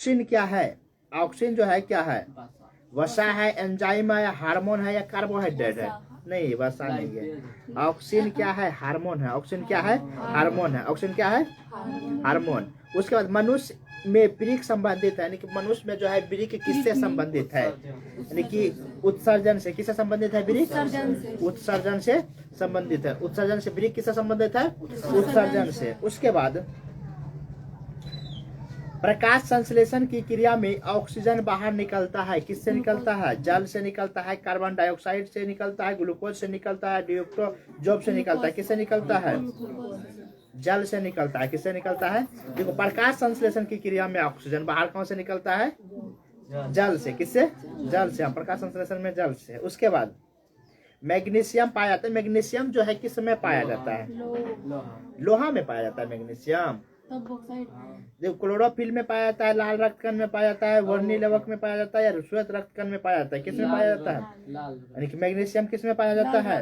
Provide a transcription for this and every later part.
Oxygen क्या है? Oxygen जो है क्या है? वसा है, एंजाइम है, या हार्मोन है, या कार्बोहाइड्रेट है? नहीं, वसा नहीं है। ऑक्सीजन क्या है? हार्मोन है। ऑक्सीजन क्या है? हार्मोन है। ऑक्सीजन क्या है? हार्मोन। उसके बाद मनुष्य में ब्रिक संबंधित है, यानी कि मनुष्य में जो है ब्रिक किससे संबंधित है? यानी कि उत्सर्जन से। किससे संबंधित है ब्रिक? उत्सर्जन से संबंधित है। उत्सर्जन से ब्रिक किससे संबंधित है? उत्सर्जन से। उसके बाद प्रकाश संश्लेषण की क्रिया में ऑक्सीजन बाहर निकलता है। किससे निकलता है? जल से निकलता है, कार्बन डाइऑक्साइड से निकलता है, ग्लूकोज से निकलता है, डिओक्टोजोब से निकलता है। किससे निकलता है? जल से निकलता है। किससे निकलता है? देखो, प्रकाश संश्लेषण की क्रिया में ऑक्सीजन बाहर कौन से निकलता है? जल से। किससे? जल से। प्रकाश संश्लेषण में जल से। उसके बाद मैग्नीशियम पाया जाता है। मैग्नीशियम जो है किस में पाया जाता है? लोहा में पाया जाता है मैग्नीशियम। देखो, क्लोरोफिल में पाया जाता है, लाल रक्तकण में पाया जाता है, वर्णी लवक में पाया जाता है, या श्वेत रक्तकण में पाया जाता है। किस में पाया जाता है? यानी कि मैग्नीशियम किस में पाया जाता है?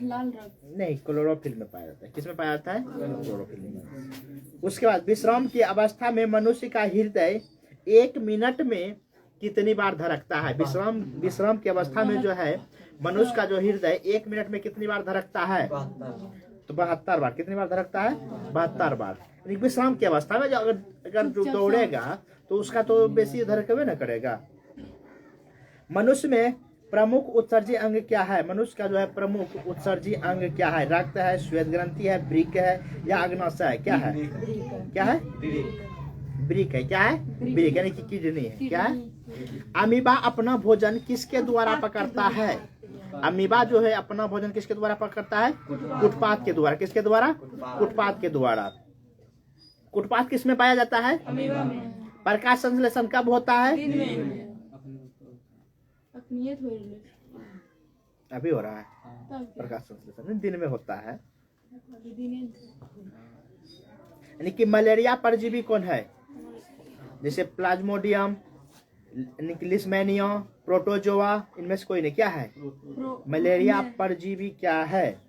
लाल रक्त नहीं, क्लोरोफिल में पाया जाता है। किस में पाया जाता है? क्लोरोफिल में। उसके बाद विश्राम की अवस्था में मनुष्य का हृदय 1 मिनट में कितनी बार धड़कता है? विश्राम की अवस्था में जो है मनुष्य का जो हृदय 1 मिनट में कितनी बार धड़कता है? तो 72 बार। कितनी बार धड़कता है? 72 बार। विश्राम की अवस्था में अगर जो दौड़ेगा तो उसका तो बेसी धड़कबे न करेगा। मनुष्य में प्रमुख उत्सर्जी अंग क्या है? मनुष्य का जो है प्रमुख उत्सर्जी अंग क्या है? रक्त है, श्वेत ग्रंथि है, ब्रिक है, या अग्नाशय है? क्या है? क्या है? ब्रिक है। क्या है? ब्रिक, यानी कि किडनी है। क्या है? अमीबा अपना भोजन किसके द्वारा पकड़ता है? अमीबा जो है अपना भोजन किसके द्वारा पकड़ता है? कुटपाथ के द्वारा। किसके द्वारा? कुटपाथ के द्वारा। कुटपाथ किस में पाया जाता है? अमीबा में। प्रकाश संश्लेषण कब होता है? अभी हो रहा है प्रकाश संश्लेषण, दिन में होता है। यानी कि मलेरिया परजीवी कौन है? जैसे प्लाज्मोडियम, लिस्मेनिया, प्रोटोजोआ, इनमें से कोई नहीं। क्या है? मलेरिया परजीवी क्या है?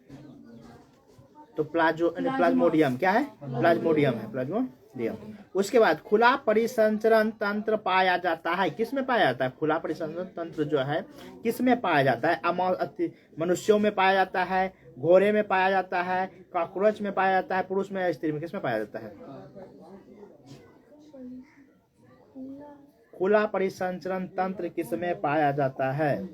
तो प्लाज्मोडियम। क्या है? प्लाज्मोडियम है। प्लाज्मोडियम। उसके बाद खुला परिसंचरण तंत्र पाया जाता है। किस में पाया जाता है? खुला परिसंचरण तंत्र जो है किस में पाया जाता है? मनुष्यों में पाया जाता है, घोड़े में पाया जाता है, कॉकरोच में पाया जाता है, पुरुष में या स्त्री में? किस में पाया जाता है? खुला परिसंचरण तंत्र किस में पाया जाता है?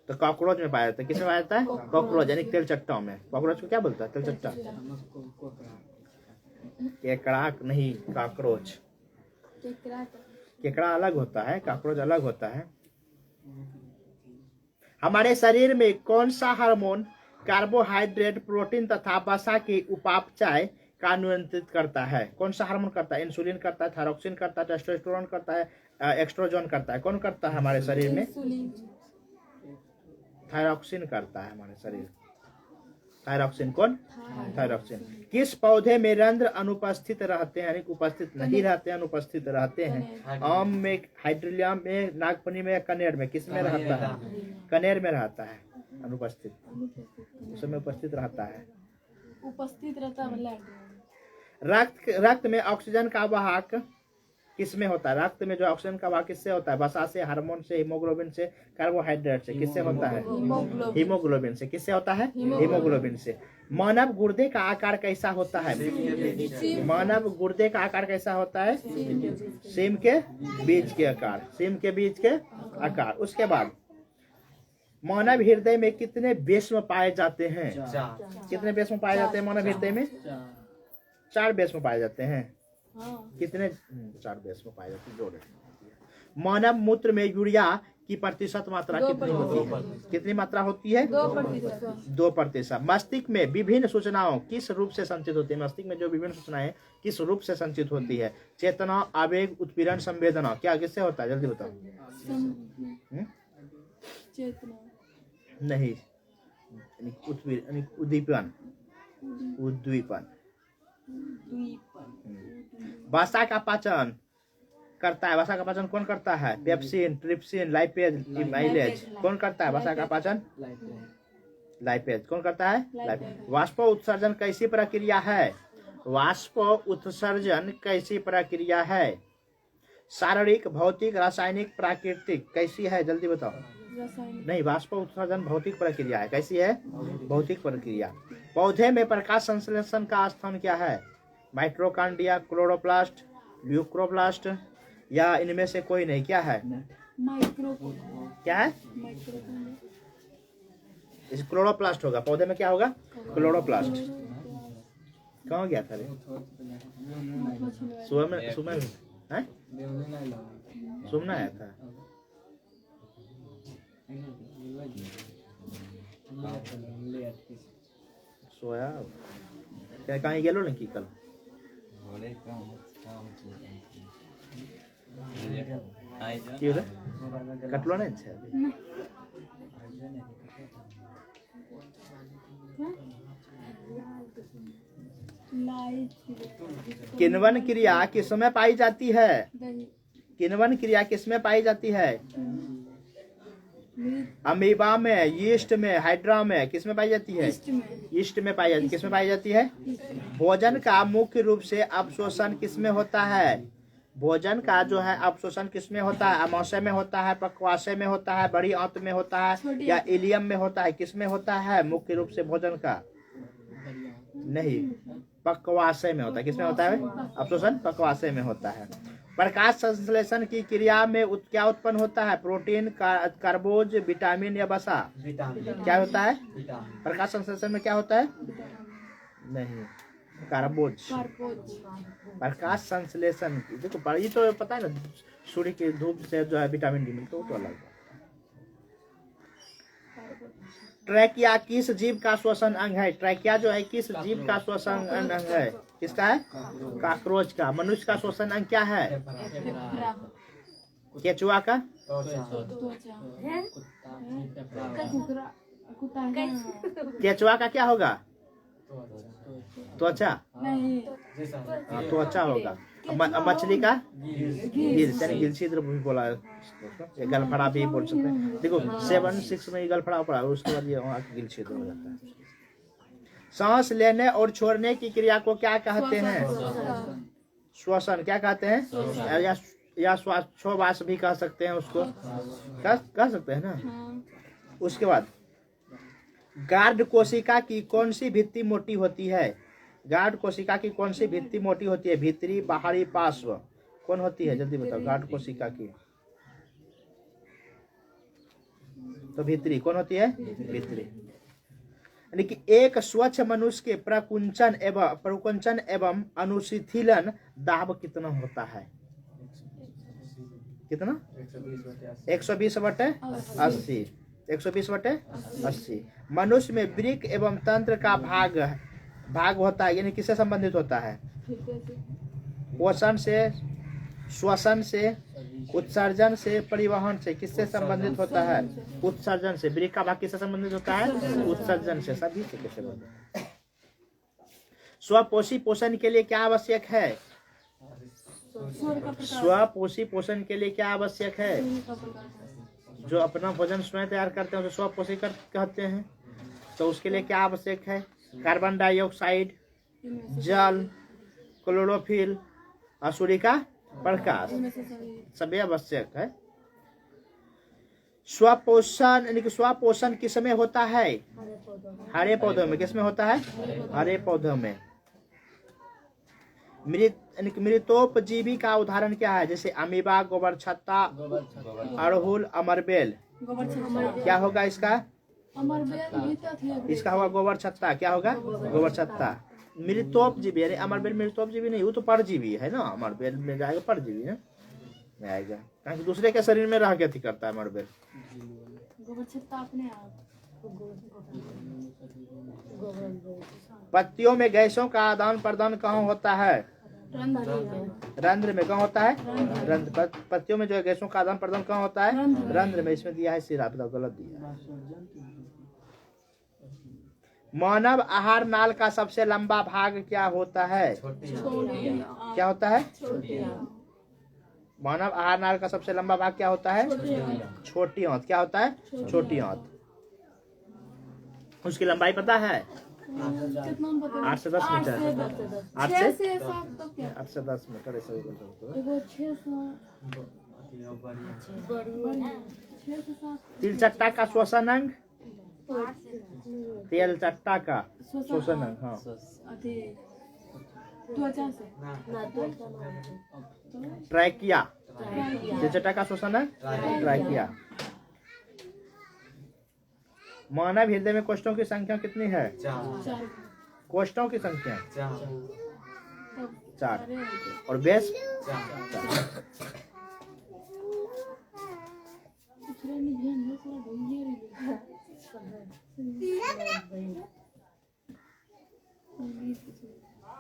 तो कॉकरोच में पाया जाता है। किस में पाया जाता है? कॉकरोच, यानी तेलचट्टा में। कॉकरोच को क्या बोलता है? तेलचट्टा। केकड़ा नहीं, कॉकरोच। केकड़ा अलग होता है, कॉकरोच अलग होता है। हमारे शरीर में कौन सा हार्मोन कार्बोहाइड्रेट, प्रोटीन तथा वसा के उपापचय का नियंत्रित करता है? कौन सा हार्मोन करता है? इंसुलिन करता है, थायरोक्सिन करता है, टेस्टोस्टेरोन करता है, एक्स्ट्रोजन करता है? कौन करता है हमारे शरीर में? थायरोक्सिन करता है हमारे शरीर। थायरोक्सिन कौन? थायरोक्सिन। किस पौधे में रंध्र अनुपस्थित रहते हैं? उपस्थित नहीं रहते हैं, अनुपस्थित रहते हैं। आम में, हाइड्रोलियम में, नागफनी में, कनेर में? किस में रहता है? कनेर में रहता है अनुपस्थित। उसमें उपस्थित रहता है। उपस्थित रहता है। रक्त में ऑक्सीजन का वाहक किस में होता है? रक्त में जो ऑक्सीजन का वाहक किससे होता है? वसा से, हार्मोन से, हीमोग्लोबिन से, कार्बोहाइड्रेट से? किससे होता है? हीमोग्लोबिन से। किससे होता है? हीमोग्लोबिन से। मानव गुर्दे का आकार कैसा होता है? मानव गुर्दे का आकार कैसा होता है? सीम के बीज के आकार। सीम के बीज के आकार। उसके बाद मानव हृदय में कितने बेस्म पाए जाते हैं? कितने बेस्म पाए जाते हैं मानव हृदय में? 4 बेस्म पाए जाते हैं। कितने? 4 बेस्म पाए जाते हैं। जोड़े। मानव मूत्र में यूरिया की प्रतिशत मात्रा कितनी होती है? कितनी मात्रा होती है? 2%। मस्तिष्क में विभिन्न सूचनाओं किस रूप से संचित होती है? मस्तिष्क में जो विभिन्न सूचनाएं किस रूप से संचित होती है? चेतना, आवेग, उत्पीड़न, संवेदना। क्या किससे होता है? जल्दी बताओ। नहीं, उद्दीपन। उद्दीपन। वसा का पाचन करता है। वसा का पाचन कौन करता है? Pepsin, trypsin, lipase, mileage. कौन करता है वसा का पाचन? लाइपेज। कौन करता है? लाइपेज। वाष्प उत्सर्जन कैसी प्रक्रिया है? वाष्प उत्सर्जन कैसी प्रक्रिया है? शारीरिक, भौतिक, रासायनिक, प्राकृतिक? कैसी है जल्दी बताओ। रासायनिक। नहीं, वाष्प उत्सर्जन भौतिक प्रक्रिया है। कैसी है? भौतिक प्रक्रिया। पौधे में प्रकाश संश्लेषण का स्थान क्या है? माइटोकॉन्ड्रिया, क्लोरोप्लास्ट, ल्यूकोप्लास्ट या इनमें से कोई नहीं? क्या है? माइक्रो। क्या है? माइक्रो। इस क्लोरोप्लास्ट होगा। पौधे में क्या होगा? क्लोरोप्लास्ट। कहाँ गया था रे? सुबह में हैं? सुनना आया था। सोया क्या कहीं गेलो नहीं की कल? क्यों रे? कटलो नहीं छे अभी? किण्वन क्रिया किसमें पाई जाती है? किण्वन क्रिया किसमें पाई जाती है? अमीबा में, यीस्ट में, हाइड्रा में? किसमें पाई जाती है? यीस्ट में पाई जाती है। किसमें पाई जाती है? भोजन का मुख्य रूप से अवशोषण किसमें होता है? भोजन का जो है अवशोषण किसमें होता है? अमाशय में होता है, पक्वाशय में होता है, बड़ी आंत में होता है या इलियम में होता है? किसमें होता है मुख्य रूप से भोजन का? नहीं, पक्वाशय में होता है। किसमें होता है अवशोषण? पक्वाशय में होता है। प्रकाश संश्लेषण की क्रिया में क्या उत्पन्न होता है? प्रोटीन, कार्बोज, विटामिन या वसा? क्या होता है? प्रकाश संश्लेषण में क्या होता है? नहीं, कार्बोज। प्रकाश संश्लेषण देखो, ये तो पता है ना, सूर्य की धूप से जो है विटामिन डी मिलता है, वो तो अलग है। ट्रैकिया किस जीव का श्वसन अंग है? ट्रैकिया जो है किस जीव का श्वसन अंग है? किसका है? काकरोच का। मनुष्य का श्वसन अंग क्या है? केचुआ का? केचुआ का क्या होगा? त्वचा? त्वचा होगा। मछली का? गिल्स, यानी गिलछिद्र भी बोला है, गलफड़ा भी बोल सकते हैं। देखो 7-6 में गलफड़ा पड़ा, उसके बाद ये गिलछिद्र हो जाता है। सांस लेने और छोड़ने की क्रिया को क्या कहते हैं? श्वसन। क्या कहते हैं? या श्वासोच्छ्वास भी कह सकते हैं उसको, कह सकते हैं ना। उसके बाद गार्ड कोशिका की कौन सी भित्ति मोटी होती है? गार्ड कोशिका की कौन सी भित्ति मोटी होती है? भीतरी, बाहरी, पार्श्व? कौन होती है जल्दी बताओ? गार्ड कोशिका की तो भीतरी। कौन होती है? भीतरी। यानी कि एक स्वच्छ मनुष्य के प्रकुंचन एवं अनुशीथिलन दाब कितना होता है? कितना? 120/80। 120/80। मनुष्य में वृक्क एवं तंत्र का भाग होता है, यानी किससे संबंधित होता है? पोषण से, श्वसन से, उत्सर्जन से, परिवहन से? किससे संबंधित होता है? उत्सर्जन से। वृक्क का भाग किससे संबंधित होता है? उत्सर्जन से। सभी से किससे संबंधित? स्वपोषी पोषण के लिए क्या आवश्यक है? स्वपोषी पोषण के लिए क्या आवश्यक है? जो अपना भोजन स्वयं तैयार करते हैं उसे स्वपोषी कहते हैं। तो उसके लिए क्या आवश्यक है? कार्बन डाइऑक्साइड, जल, क्लोरोफिल और सूर्य का प्रकाश, सभी आवश्यक है। स्वपोषण यानी कि स्वपोषण किसमें होता है? हरे पौधों में। किसमें होता है? हरे पौधों में। मृतोपजीवी का उदाहरण क्या है? जैसे अमीबा, गोबर छत्ता, अड़हुल, अमरबेल। क्या होगा इसका? इसका होगा गोबर छत्ता। क्या होगा? गोबर छत्ता। मृतोपजीवी यानी अमरबेल मृतोपजीवी नहीं, वो तो परजीवी है ना। अमरबेल में जाएगा परजीवी है में आएगा, कहीं दूसरे के शरीर में रह के अथी करता है अमरबेल। गोबर छत्ता अपने आप। पत्तियों में गैसों का आदान प्रदान कहाँ होता है? रंध्र में। कहाँ होता है? रंध्र। पत्तियों में जो है गैसों का आदान प्रदान कहाँ होता है? रंध्र में। इसमें दिया है सिरा, बताओ गलत दिया। मानव आहार नाल का सबसे लंबा भाग क्या होता है? क्या होता है? मानव आहार नाल का सबसे लंबा भाग क्या होता है? छोटी आंत। क्या होता है? छोटी आंत। उसकी लंबाई पता है? कितना बता 8 से 10 मीटर 8 6 से से 7 तक क्या 8 से 10 मीटर ऐसा भी बोल सकते हो। देखो 6 से 7 तिल चट्टा का श्वसनांग तेल चट्टा का श्वसनांग हाँ अति त्वचा से ट्रैकिया तिल चट्टा का श्वसनांग ट्रैकिया। मानव हृदय में कोष्ठों की संख्या कितनी है? 4 कोष्ठों की संख्या तब 4 और बेस दूसरा नहीं ध्यान है सारा भैया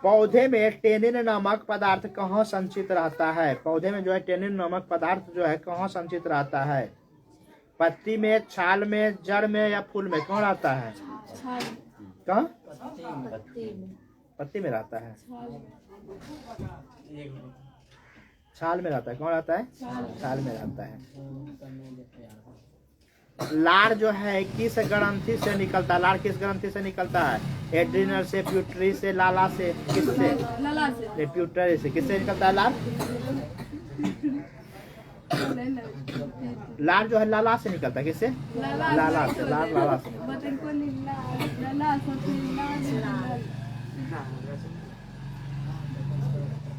पौधे में टेनिन नामक पदार्थ कहाँ संचित रहता है? पौधे में जो है टेनिन नामक पदार्थ जो है कहाँ संचित रहता है? पत्ती में, छाल में, जड़ में या फूल में? कहाँ रहता है? छाल कहाँ? पत्ती में रहता है, छाल में रहता है। कहाँ रहता है? छाल में रहता है। लार जो है किस ग्रंथि से निकलता है? लार किस ग्रंथि से निकलता है? एड्रिनल से, प्यूटरी से, लाला से? किससे? लाला से प्यूटरी से। किससे निकलता है लार? लार जो है लाला से निकलता है। किससे? लाला से। लाला से बतन को लाला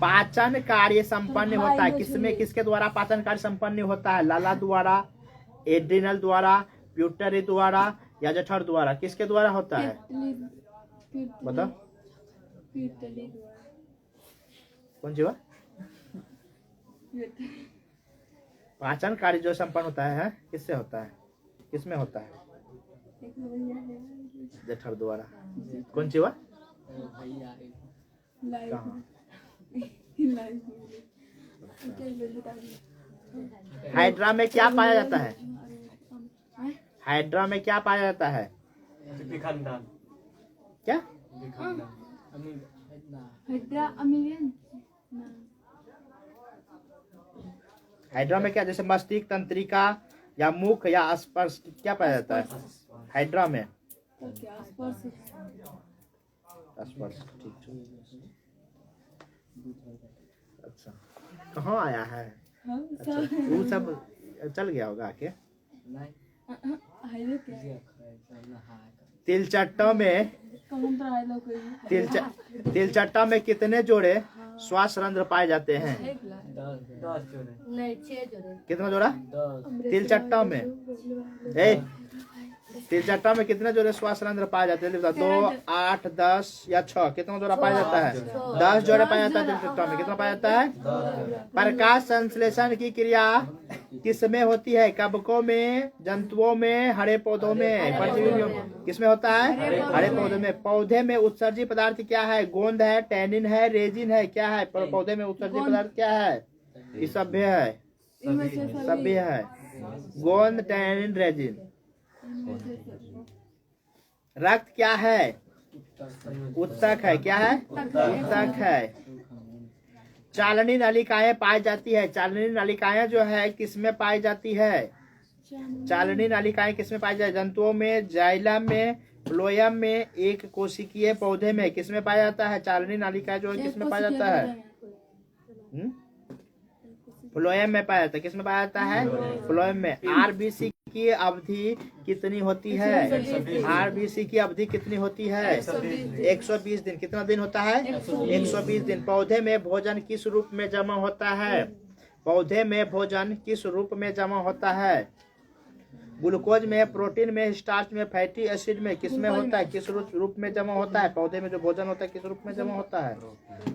पाचन कार्य संपन्न होता है किसमें? किसके द्वारा पाचन कार्य संपन्न होता है? लाला द्वारा, एड्रिनल द्वारा, प्यूटरी द्वारा या जठर द्वारा? किसके द्वारा होता है? बताओ कौन सी बात? पाचन कार्य जो संपन्न होता है किससे होता है? किसमें होता है? जठर द्वारा। कौन सी बात? हाइड्रा में क्या पाया जाता है? हाइड्रा में क्या पाया जाता है? क्या? हाइड्रा अमीरियन हाइड्रा में क्या? जैसे मस्तिष्क, तंत्रिका या मुख या स्पर्श क्या पाया जाता है हाइड्रा में? क्या स्पर्श स्पर्श। ठीक। अच्छा कहाँ आया है? अच्छा वो सब चल गया होगा आके। तिलचट्टा में तिलचट्टा में कितने जोड़े श्वास रंध्र पाए जाते हैं? 10 जोड़े। कितना जोड़ा? तिलचट्टा में तिलचट्टा में कितने जोड़े श्वास रंध्र पाए जाते हैं? 2, 8, 10 या 6? कितना जोड़ा पाया जाता है? 10 जोड़े पाया जाता है तिलचट्टा में। कितना पाया जाता है? प्रकाश संश्लेषण की क्रिया किसमें होती है? कवकों में, जंतुओं में, हरे पौधों में? किसमें होता है? हरे पौधे में। पौधे में उत्सर्जी पदार्थ क्या है? गोंद है, टैनिन है, रेजिन है? क्या है पौधे में उत्सर्जी पदार्थ? क्या है? ये सभ्य है, सभ्य है। गोंद, टैनिन, रेजिन। रक्त क्या है? उत्तक है। क्या है? उत्तक है। चालनी नलिकाएं पाई जाती है। चालनी नलिकाएं जो है किसमें पाई जाती है? चालनी नलिकाएं किसमें पाई जाती है? जंतुओं में, जाइलम में, फ्लोएम में, एक कोशिकीय पौधे में? किसमें पाया जाता है? चालनी नलिकाएं जो है किसमें पाया जाता है? फ्लोएम में पाया जाता है। किसमें पाया जाता है? फ्लोएम में। आरबीसी की अवधि कितनी होती है? आरबीसी की अवधि कितनी होती है? 120 दिन। कितना दिन होता है? 120 दिन। पौधे में भोजन किस रूप में जमा होता है? पौधे में भोजन किस रूप में जमा होता है? ग्लूकोज में, प्रोटीन में, स्टार्च में, फैटी एसिड में? किसमें होता है? किस रूप में जमा होता है? पौधे में जो भोजन होता है किस रूप में जमा होता है?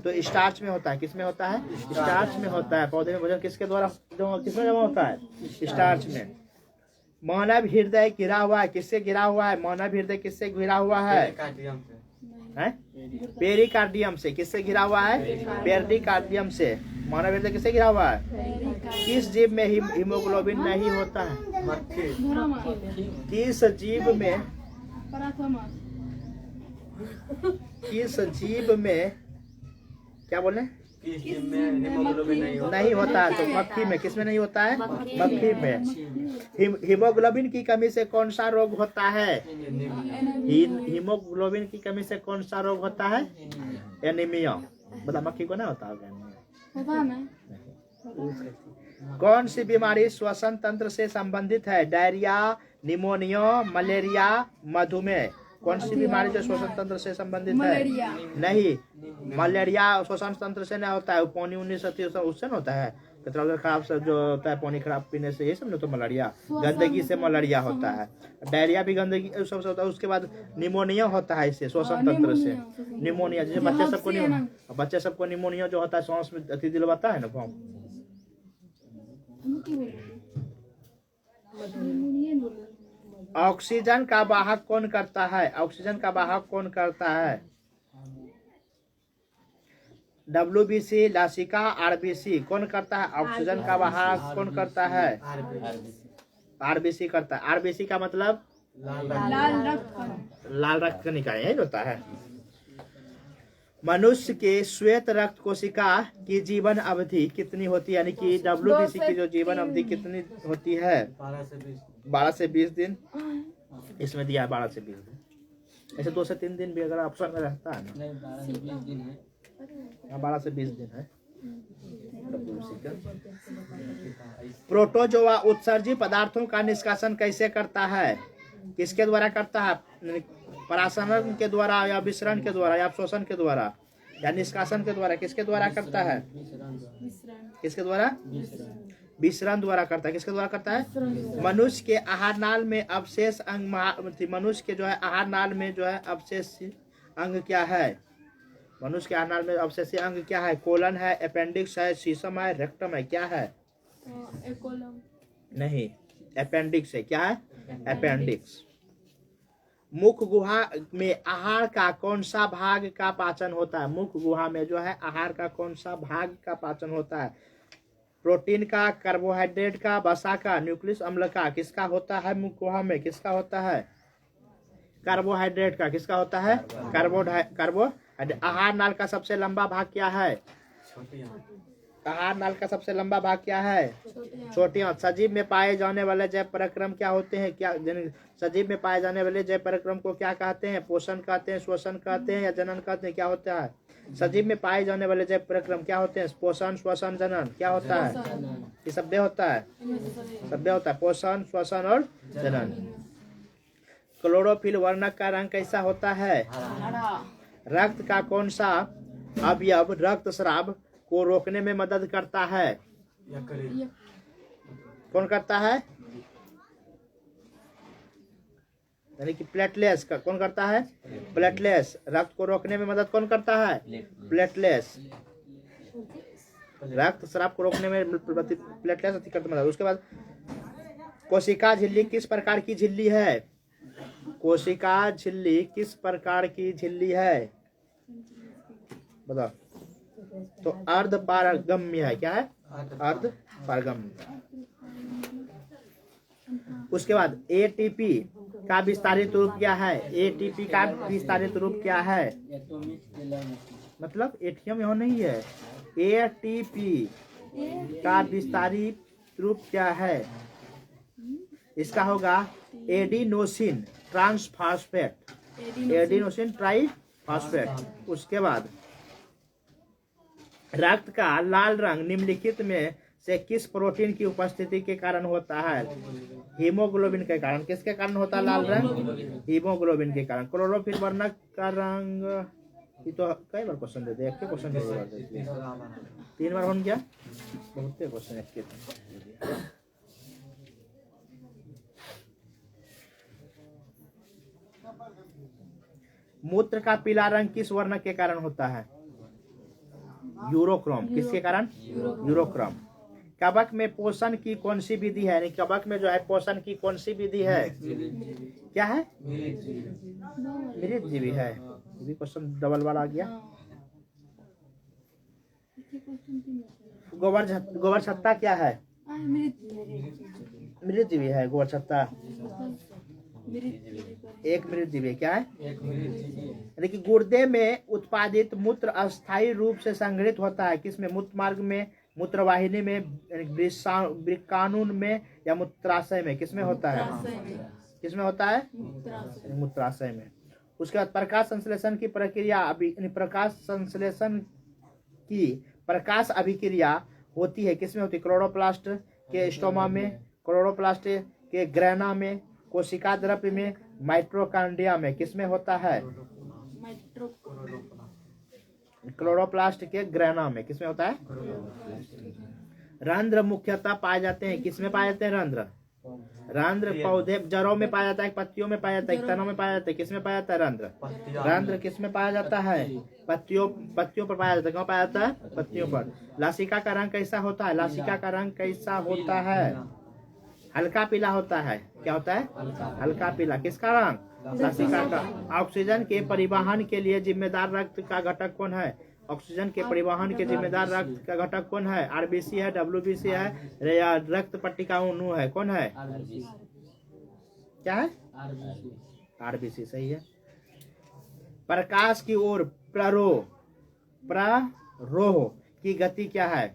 तो स्टार्च में होता है। किसमें होता है? स्टार्च में होता है। पौधे में भोजन किसके द्वारा किसमें जमा होता है? स्टार्च में। मानव हृदय घिरा हुआ है किससे घिरा हुआ है? मानव हृदय किससे घिरा हुआ है? पेरिकार्डियम से। किससे घिरा हुआ है? पेरिकार्डियम से। मानव हृदय किससे घिरा हुआ है? किस जीव में हीमोग्लोबिन नहीं होता है? किस जीव में किस जीव में क्या बोले? नहीं होता है। तो मक्खी में। किसमें नहीं होता है? मक्खी में। हीमोग्लोबिन की कमी से कौन सा रोग होता है? हीमोग्लोबिन की कमी से कौन सा रोग होता है? एनीमिया। बता, मक्खी को ना होता होगा एनीमिया। पता नहीं। कौन सी बीमारी श्वसन तंत्र से संबंधित है? डायरिया, निमोनिया, मलेरिया, मधुमेह। कौन सी बीमारी जो श्वसन तंत्र से संबंधित है? मलेरिया। नहीं, मलेरिया श्वसन तंत्र से नहीं होता है, पानी उन्नी से उससे ना होता है। पेट्रोल खराब से जो होता है, पानी खराब पीने से, ये सब ना तो मलेरिया, गंदगी से मलेरिया होता है। डायरिया भी गंदगी सबसे होता है। उसके बाद निमोनिया होता है इससे, श्वसन तंत्र से। निमोनिया जैसे बच्चे सबको निमोनिया जो होता है, सांस में अति दिलवाता है ना फॉर्म। ऑक्सीजन का वाहक कौन करता है? ऑक्सीजन का वाहक कौन करता है? WBC, लासिका, RBC कौन करता है? ऑक्सीजन का वाहक कौन करता है? RBC करता है। RBC का मतलब लाल रक्त कणिका, यही होता है। मनुष्य के श्वेत रक्त कोशिका की जीवन अवधि कितनी होती है? यानी कि WBC की जो जीवन अवधि कितनी होती है? 12 से 20 दिन। इसमें दिया है 12 से 20 दिन। ऐसे 2 से 3 दिन भी अगर ऑप्शन में रहता है ना, 12 से 20 दिन है। प्रोटोजोआ उत्सर्जी पदार्थों का निष्कासन कैसे करता है? किसके द्वारा करता है? परासरण के द्वारा या विसरण के द्वारा या शोषण के द्वारा या निष्कासन के द्वारा? किसके द्वारा करता है? किसके द्वारा? विसरण द्वारा करता है। किसके द्वारा करता है? मनुष्य के आहार नाल में अवशेष अंग, मनुष्य के जो है आहार नाल में जो है अवशेष अंग क्या है? मनुष्य के आहार नाल में अवशेष अंग क्या है? कोलन है, अपेंडिक्स है, सीसम है, रेक्टम है, क्या है? नहीं, अपेंडिक्स है। क्या है? अपेंडिक्स। मुख गुहा में आहार का कौन सा भाग का पाचन होता है? मुख गुहा में जो है आहार का कौन सा भाग का पाचन होता है? प्रोटीन का, कार्बोहाइड्रेट का, वसा का, न्यूक्लियस अम्ल का? किसका होता है मुख गुहा में? किसका होता है? कार्बोहाइड्रेट का। किसका होता है? कार्बोहाइड्रेट। आहार नाल का सबसे लंबा भाग क्या है? आहार नाल का सबसे लंबा भाग क्या है? छोटी आंत। सजीव में पाए जाने वाले जैव पराक्रम क्या होते हैं? क्या सजीव में पाए जाने वाले जैव पराक्रम को क्या कहते हैं? पोषण कहते हैं, श्वसन कहते हैं या जनन कहते हैं? क्या होता है? सजीव में पाए जाने वाले जैव पराक्रम क्या होते हैं? पोषण, श्वसन, जनन। क्या होता है? ये शब्द होता है, शब्द होता है पोषण, श्वसन और जनन। क्लोरोफिल वर्णक का रंग कैसा होता है? रक्त का कौन सा अवयव रक्तस्राव को रोकने में मदद करता है? कौन करता है? यानी कि प्लेटलेस का कौन करता है? प्लेटलेस। रक्त को रोकने में मदद कौन करता है? प्लेटलेस। रक्त स्राव को रोकने में प्लेटलेस करता मदद। उसके बाद कोशिका झिल्ली किस प्रकार की झिल्ली है? कोशिका झिल्ली किस प्रकार की झिल्ली है? बताओ। तो अर्ध पारगम्य है। क्या है? अर्ध पारगम्य। उसके बाद एटीपी का विस्तारित रूप क्या है? एटीपी का विस्तारित रूप क्या है? मतलब एटीएम यहाँ नहीं है। एटीपी का विस्तारित रूप क्या है? इसका होगा एडिनोसिन ट्रांसफॉस्फेट। Adenosine triphosphate. उसके बाद रक्त का लाल रंग निम्नलिखित में से किस प्रोटीन की उपस्थिति के कारण होता है? हीमोग्लोबिन के कारण। किसके कारण होता है लाल रंग? हीमोग्लोबिन के कारण। क्लोरोफिल वर्णक का रंग, ये तो कई बार क्वेश्चन देते हैं, एक क्वेश्चन 3 बार हो गया, बहुत क्वेश्चन एक। मूत्र का पीला रंग किस वर्ण के कारण होता है? यूरोक्रोम। किसके कारण? यूरोक्रोम। कवक में पोषण की कौन सी विधि है? यानी कवक में जो है पोषण की कौन सी विधि है? क्या है? मृतजीवी है। ये भी क्वेश्चन डबल बार आ गया। गोबर छत्ता क्या है? मृतजीवी है गोबर छत्ता। एक मृतजीवी। क्या है? यानी कि गुर्दे में उत्पादित मूत्र अस्थायी रूप से संग्रहित होता है। किसमें? मूत्र मार्ग में, मूत्रवाहिनी में, वृक्काणु में या मूत्राशय में? किसमें होता है? किसमें होता है? मूत्राशय में। उसके बाद प्रकाश संश्लेषण की प्रक्रिया प्रकाश अभिक्रिया होती है, किसमें होती है? क्लोरोप्लास्ट के स्टोमा में, क्लोरोप्लास्ट के ग्रैना में, कोशिका द्रव्य में, माइटोकॉन्ड्रिया में। किसमें होता है? क्लोरोप्लास्ट के ग्रैना में। किसमें होता है? रंध्र मुख्यतः पाए जाते हैं, किसमें पाए जाते हैं? रंध्र पौधे जड़ों में पाया जाता है, पत्तियों में पाया जाता है, तनों में पाया जाता है। किसमें पाया जाता है? रंध्र किसमें पाया जाता है? पत्तियों पर पाया जाता है। कहाँ पाया जाता है? पत्तियों पर। लासिका का रंग कैसा होता है? लासिका का रंग कैसा होता है? हल्का पीला होता है। क्या होता है? हल्का पीला। किसका रंग? लासिका का। ऑक्सीजन के परिवहन के लिए जिम्मेदार रक्त का घटक कौन है? ऑक्सीजन के परिवहन के जिम्मेदार रक्त का घटक कौन है? आरबीसी है, डब्ल्यूबीसी है या रक्त पट्टिका अणु है? कौन है? क्या है? आरबीसी सही है। प्रकाश की ओर प्ररोह की गति क्या है?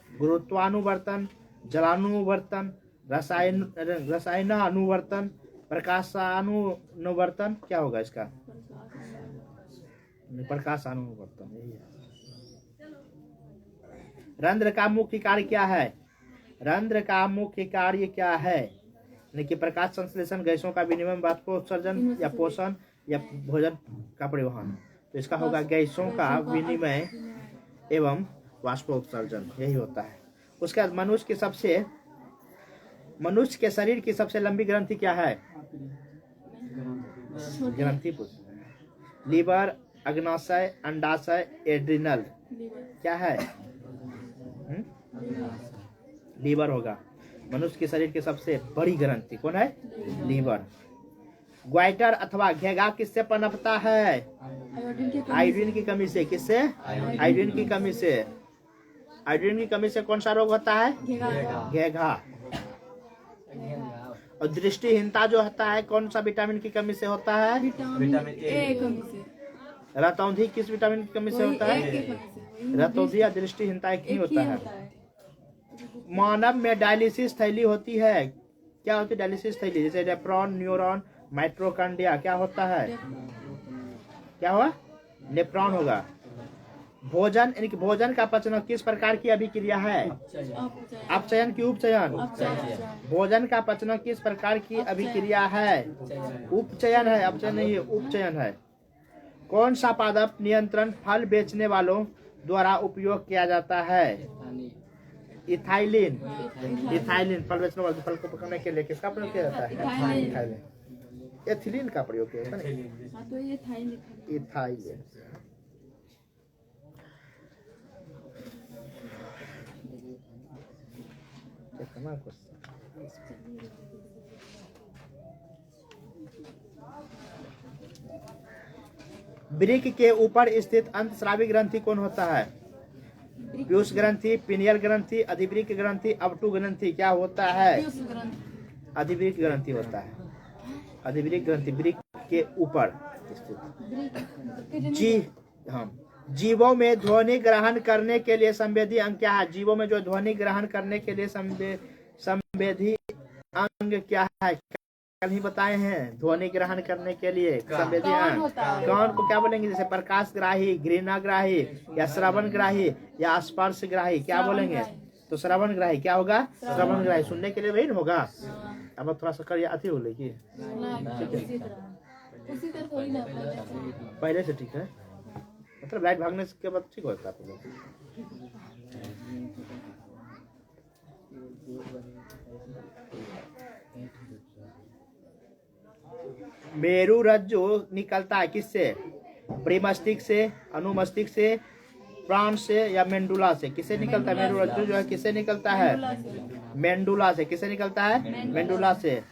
गुरुत्वानुवर्तन, जलानुवर्तन, रसायनानुवर्तन, प्रकाशानुवर्तन। क्या होगा इसका? प्रकाशानुवर्तन यही है। रंध्र का मुख्य कार्य क्या है? रंध्र का मुख्य कार्य क्या है? कि प्रकाश संश्लेषण, गैसों का विनिमय, वाष्पोत्सर्जन या पोषण या भोजन का परिवहन। तो इसका होगा गैसों का विनिमय एवं वाष्पोत्सर्जन, यही होता है। उसके बाद मनुष्य के शरीर की सबसे लंबी ग्रंथि क्या है? ग्रंथि लीवर, अग्नाशय, अंडाशय, एड्रिनल। क्या है? लीवर होगा। मनुष्य के शरीर की सबसे बड़ी ग्रंथि कौन है? लीवर। ग्वाइटर अथवा घेगा किससे पनपता है? आयोडीन की कमी से। किससे? आयोडीन की कमी से। आयोडीन की कमी से कौन सा रोग होता है? घेगा। और दृष्टिहीनता जो होता है कौन सा विटामिन की कमी से होता है? विटामिन ए कमी से। रतौंधी किस विटामिन की कमी से होता है? रतौंधी या दृष्टिहीनता एक ही होता है। मानव में डायलिसिस थैली होती है। क्या होती है डायलिसिस थैली? जैसे नेफ्रॉन, न्यूरॉन, माइटोकॉन्ड्रिया। क्या होता है? क्या हुआ? नेफ्रॉन होगा। भोजन यानी कि भोजन का पचन किस प्रकार की अभिक्रिया है? अपचयन की उपचयन? भोजन का पचन किस प्रकार की अभिक्रिया है? उपचयन है, अपचयन नहीं है, उपचयन है। कौन सा पादप नियंत्रण फल बेचने वालों द्वारा उपयोग किया जाता है? इथाइलिन। इथाइलिन फल बेचने वाले फल को पकड़ने के लिए किसका प्रयोग किया जाता है? इथाइलिन। एथिलीन का प्रयोग किया जाता है। इथाइलिन। वृक्क के ऊपर स्थित अंतस्रावी ग्रंथि कौन होता है? पीयूष ग्रंथि, पिनियल ग्रंथि, अधिवृक्क ग्रंथि, अवटु ग्रंथि। क्या होता है? अधिवृक्क ग्रंथि होता है। अधिवृक्क ग्रंथि वृक्क के ऊपर स्थित। जीवों में ध्वनि ग्रहण करने के लिए संवेदी अंग क्या है? जीवों में जो ध्वनि ग्रहण करने के लिए संवेदी अंग क्या है? कल ही बताए हैं। ध्वनि ग्रहण करने के लिए संवेदी अंग कान को क्या बोलेंगे? जैसे प्रकाशग्राही, घृणाग्राही या श्रवणग्राही या स्पर्शग्राही। क्या बोलेंगे? तो श्रवणग्राही क्या होगा? श्रवणग्राही सुनने के लिए वही होगा। अब थोड़ा सा करिए अति हो लेगी पहले से ठीक है। मतलब लाइट भागने के बाद ठीक होता है। मेरु रज्जु निकलता है किससे? प्रीमस्तिष्क से, अनुमस्तिष्क से, प्राण से या मेंडुला से? किससे निकलता है? मेरु रज्जु जो है किससे निकलता है? मेंडुला से। किससे निकलता है? मेंडुला से।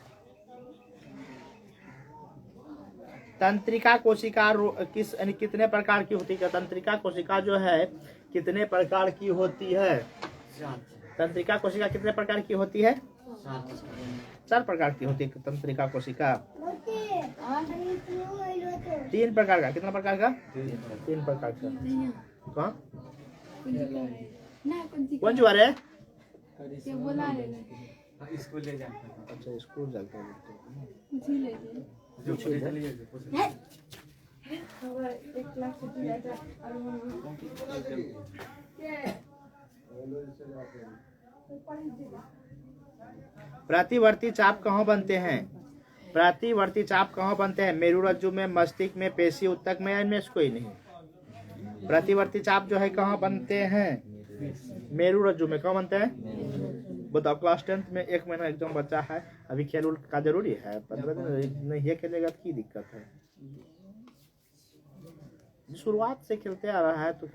तंत्रिका कोशिका कितने प्रकार की होती है? तंत्रिका कोशिका जो है कितने प्रकार की होती है? तंत्रिका कोशिका कितने प्रकार की होती है? 4 प्रकार की होती है तंत्रिका कोशिका। 3 प्रकार का। कितना प्रकार का? 3 प्रकार का। कौन कौन जुआ रे? बोला अच्छा स्कूल जाते हैं। प्रतिवर्ती चाप कहाँ बनते हैं? प्रतिवर्ती चाप कहाँ बनते हैं? मेरुरज्जु में, मस्तिष्क में, पेशी ऊतक में, इनमें से कोई नहीं। प्रतिवर्ती चाप जो है कहाँ बनते हैं? मेरुरज्जु में। कहाँ बनते हैं? बताओ। क्लास 10th में 1 महीना एग्जाम बचा है, अभी खेल का जरूरी है? 15 दिन नहीं खेलेगा तो की दिक्कत है? शुरुआत से खेलते आ रहा है तो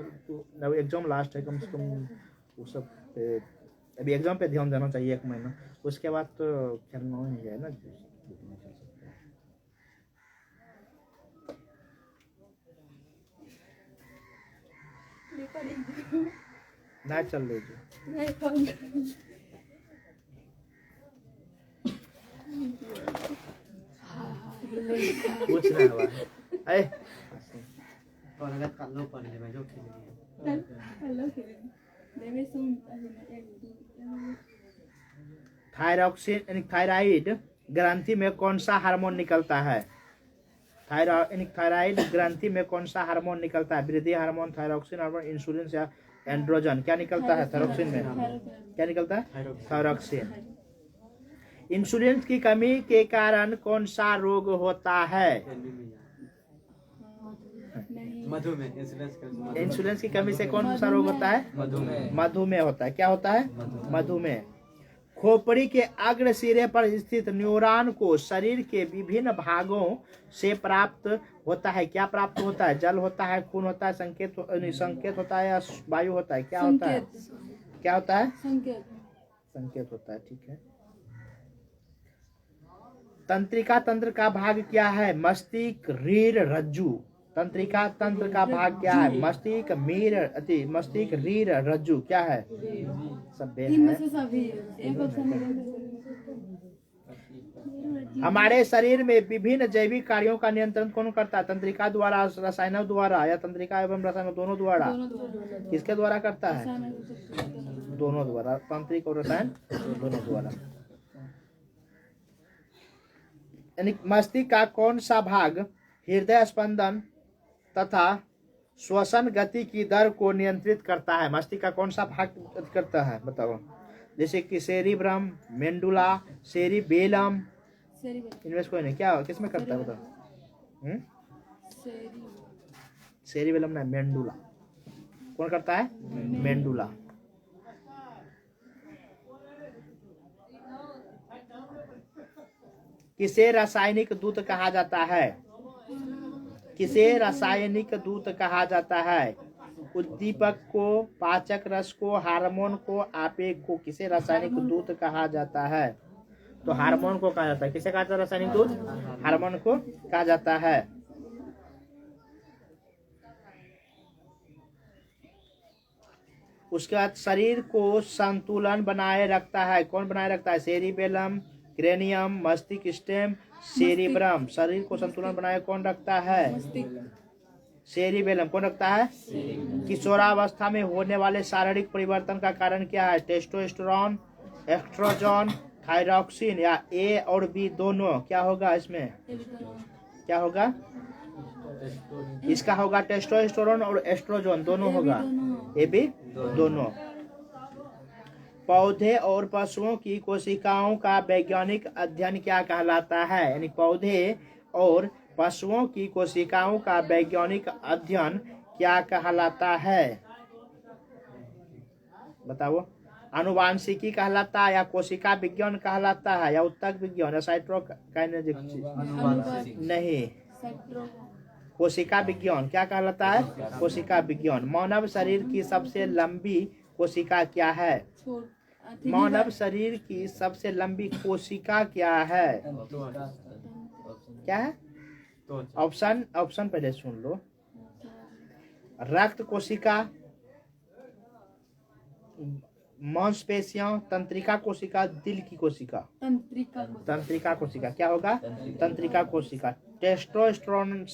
अभी एग्जाम लास्ट है, कम से कम वो सब पे अभी एग्जाम पे ध्यान देना चाहिए 1 महीना, उसके बाद तो खेलना ही है ना। ना चल लीजिए। कुछ ना हुआ। अरे थायरॉक्सिन यानी थायराइड ग्रंथि में कौन सा हार्मोन निकलता है? थायराइड ग्रंथि में कौन सा हार्मोन निकलता है? वृद्धि हार्मोन, थायरॉक्सिन हार्मोन, इंसुलिन या एंड्रोजन? क्या निकलता है थायरॉक्सिन में? क्या निकलता है? थायरॉक्सिन। इंसुलिन की कमी के कारण कौन सा रोग होता है? इंसुलिन की कमी से कौन सा रोग होता है? मधुमेह होता है। क्या होता है? मधुमेह। खोपड़ी के अग्र सिरे पर स्थित न्यूरॉन को शरीर के विभिन्न भागों से प्राप्त होता है। क्या प्राप्त होता है? जल होता है, खून होता है, संकेत होता है या वायु होता है? क्या होता है? क्या होता है? संकेत होता है। ठीक है। तंत्रिका तंत्र का भाग क्या है? मस्तिष्क, रीढ़, रज्जु। तंत्रिका तंत्र का भाग क्या है? मस्तिष्क, मस्तिष्क, रीढ़, रज्जु। क्या है? सब है। हमारे शरीर में विभिन्न जैविक कार्यों का नियंत्रण कौन करता है? तंत्रिका द्वारा, रसायनों द्वारा, या तंत्रिका एवं रसायन दोनों द्वारा? किसके द्वारा करता है? दोनों द्वारा। तंत्रिक और रसायन दोनों द्वारा। यानी मस्तिष्क का कौन सा भाग हृदय स्पंदन तथा श्वसन गति की दर को नियंत्रित करता है? मस्तिष्क का कौन सा भाग करता है? बताओ। जैसे कि सेरिब्रम, मेंडुला, सेरिबेलम, इनमें से कोई नहीं। क्या किसमें करता है? बताओ। सेरिबेलम नहीं, मेंडुला। कौन करता है? मेंडुला। किसे रासायनिक दूत कहा जाता है? किसे रासायनिक दूत कहा जाता है? उद्दीपक को, पाचक रस को, हार्मोन को, आपेग को किसे रासायनिक दूत कहा जाता है? तो हार्मोन को कहा जाता है। किसे कहा जाता है रासायनिक दूत? हार्मोन को कहा जाता है। उसके बाद शरीर को संतुलन बनाए रखता है। कौन बनाए रखता है? सेरिबेलम, क्रेनियम, मस्तिष्क, स्टेम, सेरिब्रम। शरीर को संतुलन बनाए कौन रखता है? सेरिबेलम। कौन रखता है? किशोरावस्था में होने वाले शारीरिक परिवर्तन का कारण क्या है? टेस्टोस्टेरोन, एस्ट्रोजन, थायरॉक्सिन या ए और बी दोनों? क्या होगा इसमें? क्या होगा? इसका होगा टेस्टोस्टेरोन और एस्ट्रोजन दोनों होगा। ए बी दोनों। पौधे और पशुओं की कोशिकाओं का वैज्ञानिक अध्ययन क्या कहलाता है? यानी पौधे और पशुओं की कोशिकाओं का वैज्ञानिक अध्ययन क्या कहलाता है? बताओ। आनुवांशिकी कहलाता है या कोशिका विज्ञान कहलाता है या उत्तक विज्ञान या साइटोकाइनेटिक? नहीं, कोशिका विज्ञान। क्या कहलाता है? कोशिका विज्ञान। मानव शरीर की सबसे लंबी कोशिका क्या है? मानव शरीर की सबसे लंबी कोशिका क्या है? क्या है? ऑप्शन पहले सुन लो। रक्त कोशिका, मांसपेशियां, तंत्रिका कोशिका, दिल की कोशिका? तंत्रिका कोशिका। क्या होगा? तंत्रिका कोशिका। टेस्टोस्टेरोन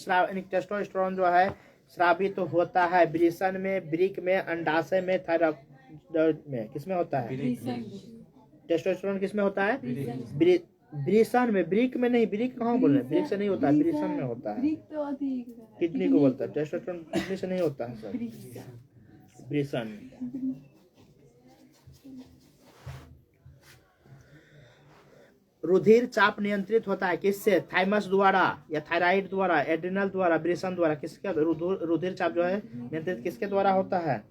जो है स्रावित तो होता है वृषण में, वृक्क में, अंडाशय में, थायराइड में। किसमें होता है? टेस्टोस्टेरोन किसमें होता है? ब्रिसन में, ब्रिक में नहीं, ब्रिक कहाँ बोल रहे हैं, ब्रिक से नहीं होता है, ब्रिसन में होता है। ब्रिक तो अधिक किडनी को बोलता है, टेस्टोस्टेरोन किडनी से नहीं होता है सर, ब्रिसन। रुधिर चाप नियंत्रित होता है किससे, थाइमस द्वारा या थायराइड द्वारा, एड्रिनल द्वारा, ब्रिसन द्वारा। किसके रुधिर चाप जो है नियंत्रित किसके द्वारा होता है,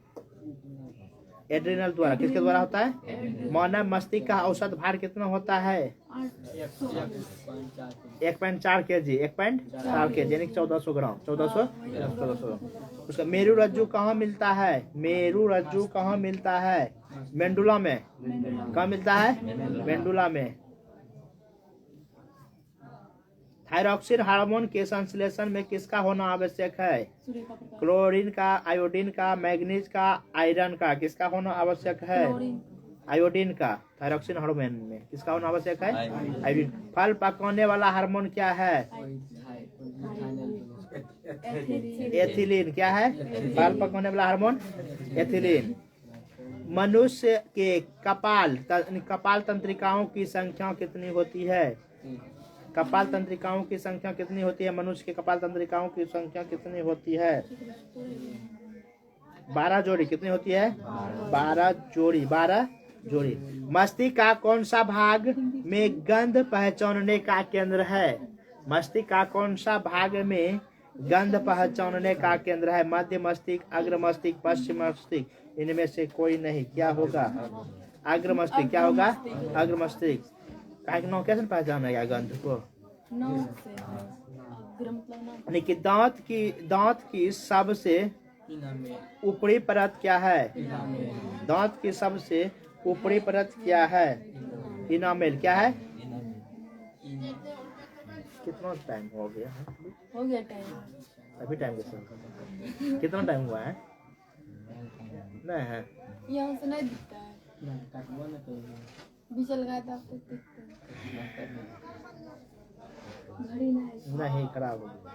एड्रिनल द्वारा। किसके द्वारा होता है, मानव मस्तिष्क का औसत भार कितना होता है, 1.4 kg, 1.4 kg यानी 1400 ग्राम, 1400। उसका मेरु रज्जु कहाँ मिलता है, मेरु रज्जु कहाँ मिलता है, मेंडुला में। कहाँ मिलता है, मेंडुला में। थायरॉक्सिन हार्मोन के संश्लेषण में किसका होना आवश्यक है, क्लोरीन का, आयोडीन का, मैग्नीज का, आयरन का। किसका होना आवश्यक है, आयोडीन का। थायरॉक्सिन हार्मोन में किसका होना आवश्यक है, आयोडीन। फल पकाने वाला हार्मोन क्या है, एथिलीन। क्या है, फल पकाने वाला हार्मोन एथिलीन। मनुष्य के कपाल तंत्रिकाओं की संख्या कितनी होती है, कपाल तंत्रिकाओं की संख्या कितनी होती है, मनुष्य के कपाल तंत्रिकाओं की संख्या कितनी होती है, 12 जोड़ी। कितनी होती है, 12 जोड़ी, 12 जोड़ी। मस्तिष्क का कौन सा भाग में गंध पहचानने का केंद्र है, मस्तिष्क का कौन सा भाग में गंध पहचानने का केंद्र है, मध्य मस्तिष्क, अग्र मस्तिष्क, पश्चिम मस्तिष्क। इनमें से कोई नहीं। क्या होगा, अग्र मस्तिष्क। क्या होगा, अग्र मस्तिष्क। नौ कैसे पहचानेगा गंध को, यानी कि दांत की सबसे ऊपरी परत क्या है, दांत की सबसे ऊपरी परत क्या है, इनामेल। क्या है, कितना टाइम हो गया, हो गया टाइम, अभी टाइम कैसे, कितना टाइम हुआ है, नहीं है, यहाँ से नहीं दिखता है, बिचल गया था तो दिखता है, घड़ी नहीं, खराब हो गया।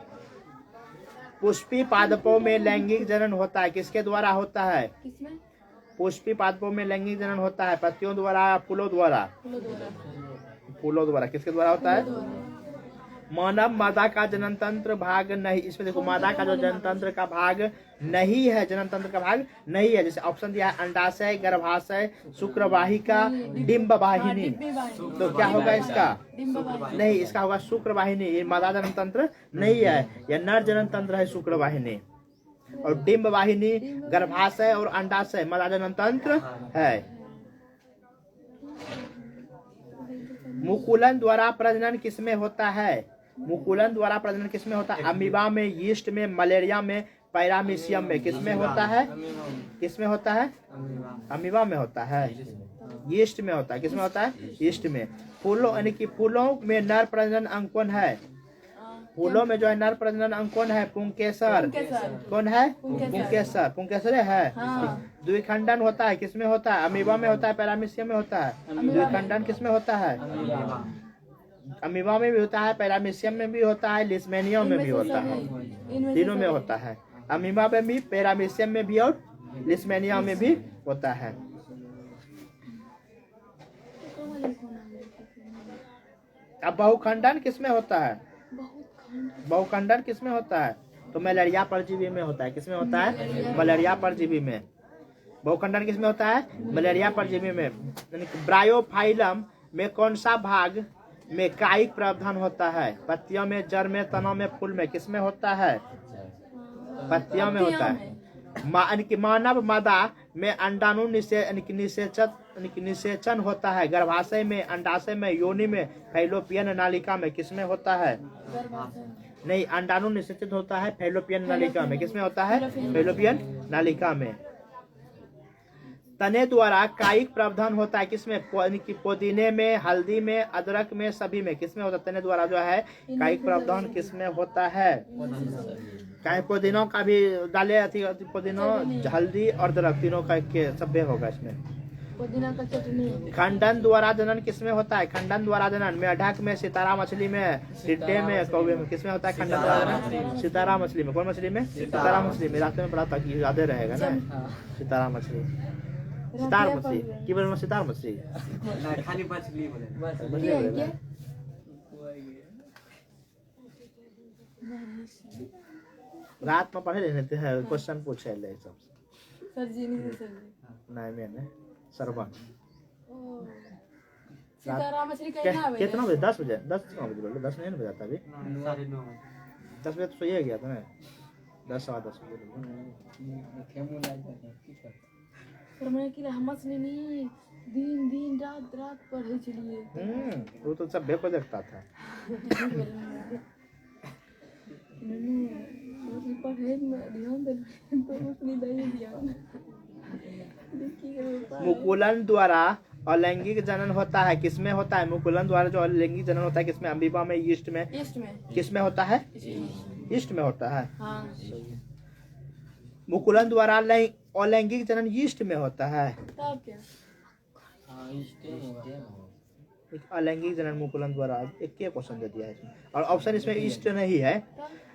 पुष्पी पादपों में लैंगिक जनन होता है, किसके द्वारा होता है, किसमें, पुष्पी पादपों में लैंगिक जनन होता है, पत्तियों द्वारा या फूलों द्वारा, फूलों द्वारा। किसके द्वारा होता है, मानव मादा का जनन तंत्र भाग नहीं, इसमें देखो मादा का जो जनन तंत्र का भाग नहीं है, जनन तंत्र का भाग नहीं है। जैसे ऑप्शन दिया है अंडाशय, गर्भाशय, शुक्रवाहिका, डिंब वाहिनी। तो क्या होगा इसका, नहीं, इसका होगा शुक्रवाहिनी। ये मादा जनन तंत्र नहीं है, यह नर जनन तंत्र है शुक्रवाहिनी। और डिंब वाहिनी, गर्भाशय और अंडाशय मादा जनन तंत्र है। मुकुलन द्वारा प्रजनन किसमें होता है, मुकुलन द्वारा प्रजनन किसमें होता है, अमीबा में, यीस्ट में, मलेरिया में, पैरामीशियम में। किसमें होता है, किसमें होता है, अमीबा में होता है, यीस्ट में होता है। किसमें होता है, यीस्ट में। फूलों यानी कि फूलों में नर प्रजनन अंकुन है, फूलों में जो है नर प्रजनन अंकुन है पुंकेसर। कौन है, पुंकेसर, पुंकेसर है। द्विखंडन होता है, किसमें होता है, अमीबा में होता है, पैरामीशियम में होता है। द्विखंडन किसमें होता है, अमीबा में भी होता है, पैरामीशियम में भी होता है, लिस्मेनियम में भी होता है, तीनों में होता है। अमीबा में भी, पैरामीशियम में भी और लिस्मेनियम में भी होता है। अब बहुखंडन किसमें होता है, बहुखंडन किसमें होता है, तो मलेरिया परजीवी में होता है। किसमें होता है, मलेरिया परजीवी में। बहुखंडन किसमें होता है, मलेरिया परजीवी में। ब्रायोफाइलम में कौन सा भाग में कायिक प्रावधान होता है, पत्तियों में, जड़ में, तना में, फूल में। किसमें होता है, पत्तियों में होता है। मानव मादा में अंडाणु निषेचन होता है, गर्भाशय में, अंडाशय में, योनि में, फैलोपियन नालिका में। किसमें होता है, नहीं, अंडाणु निषेचित होता है फैलोपियन नालिका में। किसमें होता है, फैलोपियन नालिका में। तने द्वारा कायिक प्रावधान होता है, किसमें, पुदीने में, हल्दी में, अदरक में, सभी में। किसमें होता है, तने द्वारा जो है कायिक प्रावधान किसमें होता है, चाहे पुदीनों का भी डाले, पुदीनों, हल्दी और अदरक तीनों का सभ्य होगा इसमें। पुदीना का चटनी। खंडन द्वारा जनन किसमें होता है, खंडन द्वारा जनन मेढक में, सितारा मछली में, टिड्डे में, कौवे में। किसमें होता है खंडन द्वारा जनन, सितारा मछली में। कौन मछली में, सितारा मछली में। रास्ते में पढ़ा था कि याद रहेगा ना, सितारा मछली, सितार मछली की बोले, सितार मछली, खाली मछली बोले, रात में पढ़े लेते हैं क्वेश्चन पूछे ले सब सर जी नहीं सर जी नहीं मैंने सरवन सीताराम मछली कहीं ना आवे कितना बजे 10 बजे 10 कितना बजे बोले 10 नहीं बजा था अभी 10 बजे तो सोइए गया था मैं 10 सवा 10 बजे सर मैं कि हम मछली नहीं दिन दिन रात रात पढ़े चलिए वो तो सब बेको देखता था पढ़े में ध्यान दे तो मछली नहीं ध्यान मुकुलन द्वारा अलैंगिक जनन होता है किसमें होता है मुकुलन द्वारा जो अलैंगिक जनन होता है किसमें अमीबा में यीस्ट में किसमें होता है यीस्ट में होता है हाँ मुकुलन द्वारा अलैंगिक जनन यीस्ट में होता है तब क्या अलैंगिक जनन मुकुलन द्वारा एक के क्वेश्चन दे दिया है इसमें और ऑप्शन इसमें ईस्ट नहीं है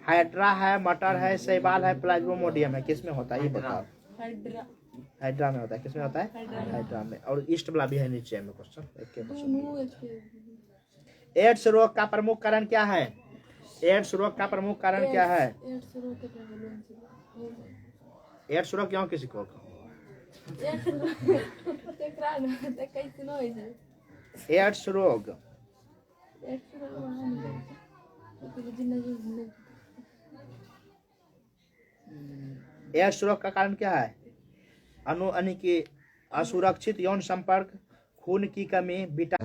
हाइड्रा है मटर है शैवाल है प्लाज्मोडियम है किसमें होता है ये बताओ हाइड्रा में होता है किसमें होता है हाइड्रा में और ईस्ट वाला भी है नीचे में क्वेश्चन एक के क्वेश्चन एड्स रोग का प्रमुख कारण क्या है एड्स रोग का प्रमुख कारण क्या है एड्स रोग क्यों किसी को एड्स रोग एड्स रोग का कारण क्या है अणु की असुरक्षित यौन संपर्क खून की कमी बीटा